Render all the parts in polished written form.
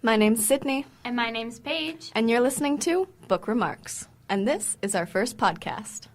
My name's Sydney. And my name's Paige. And you're listening to Book ReMarks. And this is our first podcast.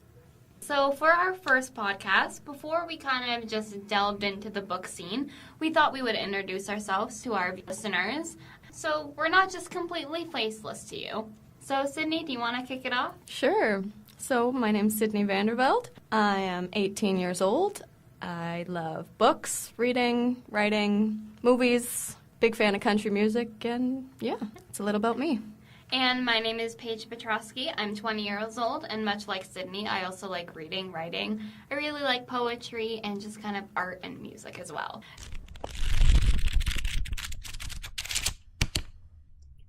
So for our first podcast, before we kind of just delved into the book scene, we thought we would introduce ourselves to our listeners. So we're not just completely faceless to you. So Sydney, do you want to kick it off? Sure. So my name's Sydney Vandervelde. I am 18 years old. I love books, reading, writing, movies, big fan of country music, and yeah, it's a little about me. And my name is Paige Petrovsky. I'm 20 years old, and much like Sydney, I also like reading, writing. I really like poetry and just kind of art and music as well.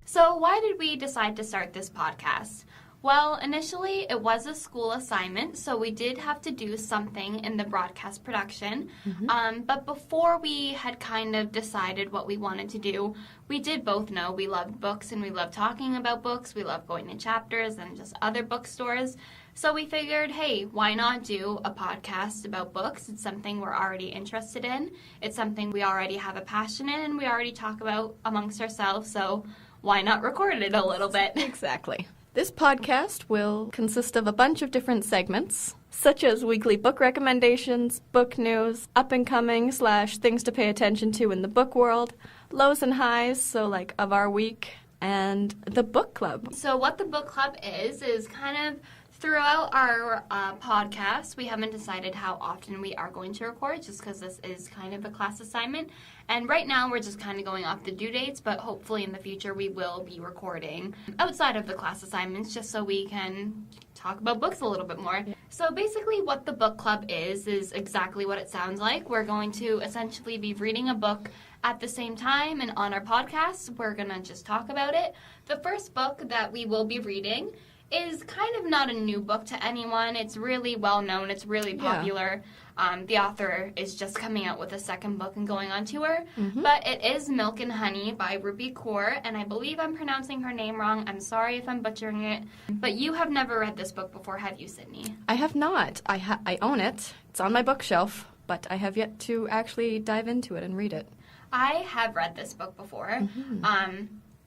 So why did we decide to start this podcast? Well, initially it was a school assignment, so we did have to do something in the broadcast production. But before we had kind of decided what we wanted to do, we did both know we loved books and we loved talking about books. We loved going to Chapters and just other bookstores. So we figured, hey, why not do a podcast about books? It's something we're already interested in. It's something we already have a passion in and we already talk about amongst ourselves. So why not record it a little bit? Exactly. This podcast will consist of a bunch of different segments, such as weekly book recommendations, book news, up-and-coming / things to pay attention to in the book world, lows and highs, so like of our week, and the book club. So what the book club is kind of throughout our podcast, we haven't decided how often we are going to record, just because this is kind of a class assignment. And right now, we're just kind of going off the due dates, but hopefully in the future, we will be recording outside of the class assignments, just so we can talk about books a little bit more. Yeah. So basically, what the book club is exactly what it sounds like. We're going to essentially be reading a book at the same time, and on our podcast, we're going to just talk about it. The first book that we will be reading is kind of not a new book to anyone. It's really well known. It's really popular. Yeah. The author is just coming out with a second book and going on tour. But it is Milk and Honey by Rupi Kaur, and I believe I'm pronouncing her name wrong. I'm sorry if I'm butchering it. But you have never read this book before, have you, Sydney? I have not. I own it. It's on my bookshelf, but I have yet to actually dive into it and read it. I have read this book before.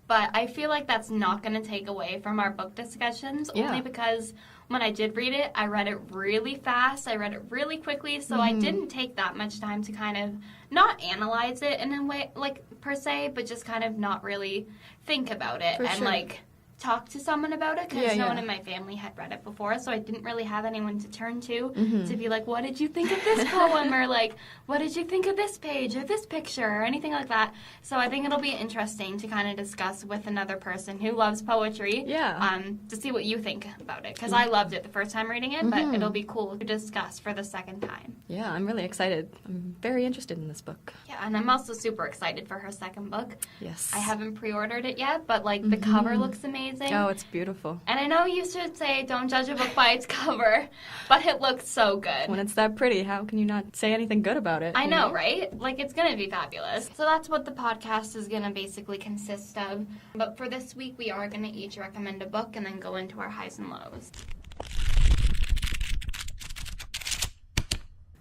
But I feel like that's not going to take away from our book discussions, only because when I did read it, I read it really fast. I read it really quickly, so I didn't take that much time to kind of not analyze it in a way, like, per se, but just kind of not really think about it like, talk to someone about it, because no one in my family had read it before, so I didn't really have anyone to turn to be like, what did you think of this poem, or like, what did you think of this page, or this picture, or anything like that. So I think it'll be interesting to kind of discuss with another person who loves poetry, to see what you think about it, because I loved it the first time reading it, but it'll be cool to discuss for the second time. Yeah, I'm really excited. I'm very interested in this book. Yeah, and I'm also super excited for her second book. Yes. I haven't pre-ordered it yet, but like the cover looks amazing. Oh, it's beautiful. And I know you should say don't judge a book by its cover, but it looks so good. When it's that pretty, how can you not say anything good about it? I know, right? Like, it's going to be fabulous. So that's what the podcast is going to basically consist of. But for this week, we are going to each recommend a book and then go into our highs and lows.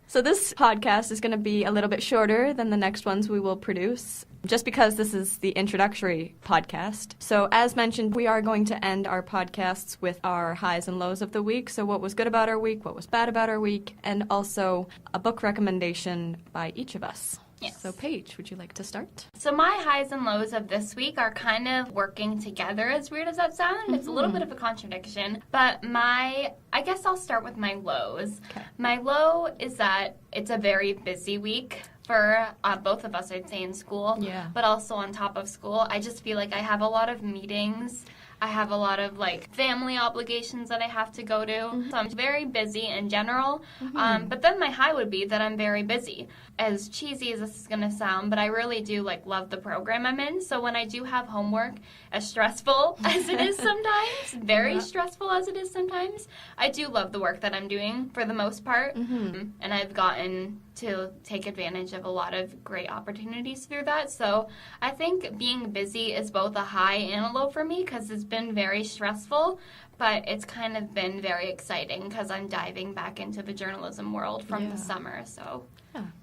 So this podcast is going to be a little bit shorter than the next ones we will produce, just because this is the introductory podcast. So as mentioned, we are going to end our podcasts with our highs and lows of the week. So what was good about our week, what was bad about our week, and also a book recommendation by each of us. Yes. So Paige, would you like to start? So my highs and lows of this week are kind of working together, as weird as that sounds. It's a little bit of a contradiction. But I guess I'll start with my lows. Okay. My low is that it's a very busy week for both of us, I'd say, in school. Yeah. But also on top of school, I just feel like I have a lot of meetings. I have a lot of, like, family obligations that I have to go to. So I'm very busy in general. But then my high would be that I'm very busy. As cheesy as this is going to sound, but I really do, like, love the program I'm in. So when I do have homework, as stressful as it is sometimes, very stressful as it is sometimes, I do love the work that I'm doing for the most part. And I've gotten to take advantage of a lot of great opportunities through that. So I think being busy is both a high and a low for me, because it's been very stressful, but it's kind of been very exciting because I'm diving back into the journalism world from the summer. So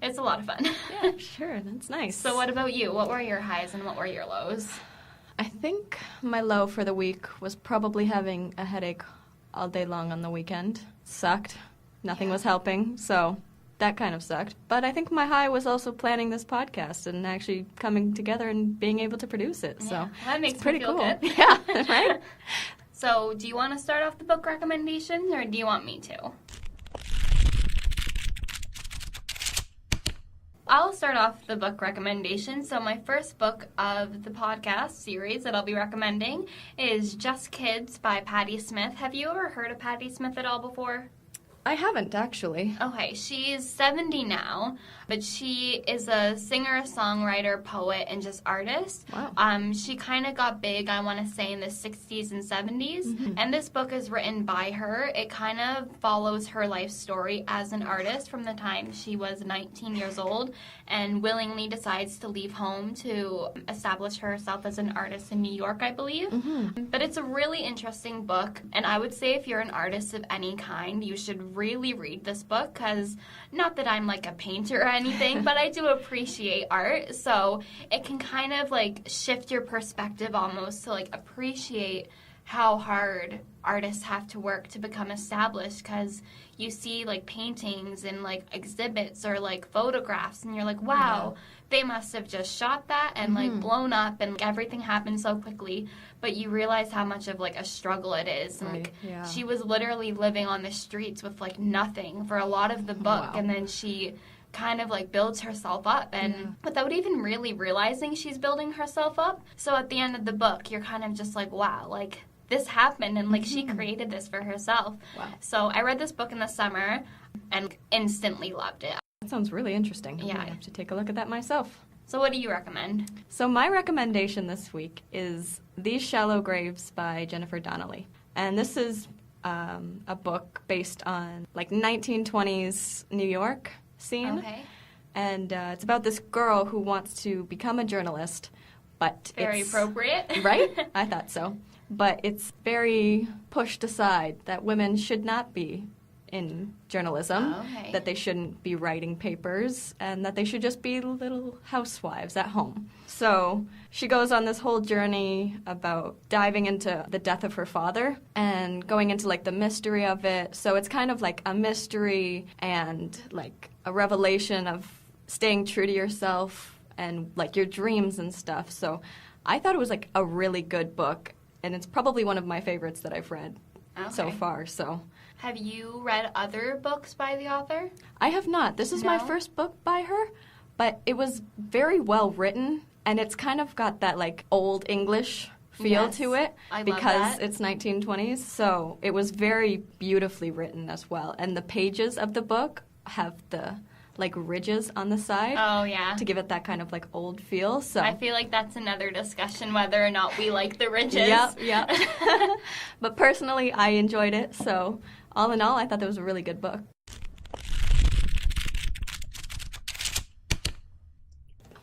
it's a lot of fun. Yeah, sure. That's nice. So what about you? What were your highs and what were your lows? I think my low for the week was probably having a headache all day long on the weekend. Sucked. Nothing was helping, so that kind of sucked. But I think my high was also planning this podcast and actually coming together and being able to produce it. So well, that makes it's pretty me feel cool. good. Yeah, right? So do you want to start off the book recommendations, or do you want me to? I'll start off the book recommendation. So my first book of the podcast series that I'll be recommending is Just Kids by Patti Smith. Have you ever heard of Patti Smith at all before? I haven't, actually. Okay, she's 70 now, but she is a singer, songwriter, poet, and just artist. Wow. She kind of got big, I want to say, in the 60s and 70s, and this book is written by her. It kind of follows her life story as an artist from the time she was 19 years old and willingly decides to leave home to establish herself as an artist in New York, I believe. But it's a really interesting book, and I would say if you're an artist of any kind, you should really read this book, because not that I'm like a painter or anything, but I do appreciate art, so it can kind of like shift your perspective almost to like appreciate how hard artists have to work to become established, because you see like paintings and like exhibits or like photographs and you're like, wow, they must have just shot that and like blown up and like, everything happened so quickly, but you realize how much of like a struggle it is. Right. Like Yeah. she was literally living on the streets with like nothing for a lot of the book. Wow. And then she kind of like builds herself up and without even really realizing she's building herself up. So at the end of the book, you're kind of just like, wow, like this happened and like she created this for herself. Wow. So I read this book in the summer and instantly loved it. That sounds really interesting. Yeah. I have to take a look at that myself. So what do you recommend? So my recommendation this week is These Shallow Graves by Jennifer Donnelly. And this is a book based on like 1920s New York scene. Okay. And it's about this girl who wants to become a journalist, but Very it's... appropriate. Right? I thought so. But it's very pushed aside that women should not be in journalism, Okay. that they shouldn't be writing papers, and that they should just be little housewives at home. So she goes on this whole journey about diving into the death of her father and going into like the mystery of it. So it's kind of like a mystery and like a revelation of staying true to yourself and like your dreams and stuff. So I thought it was like a really good book, and it's probably one of my favorites that I've read so Okay. far. So Have you read other books by the author? I have not. This is my No? first book by her, but it was very well written, and it's kind of got that like old English feel Yes, to it I love because that. it's 1920s. So it was very beautifully written as well. And the pages of the book have the like ridges on the side Oh, yeah. to give it that kind of like old feel. So I feel like that's another discussion whether or not we like the ridges. Yep. But personally, I enjoyed it. So all in all, I thought that was a really good book.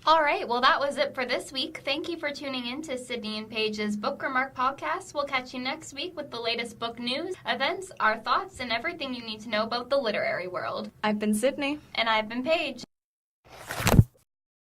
All right, well, that was it for this week. Thank you for tuning in to Sydney and Paige's Book ReMark podcast. We'll catch you next week with the latest book news, events, our thoughts, and everything you need to know about the literary world. I've been Sydney. And I've been Paige.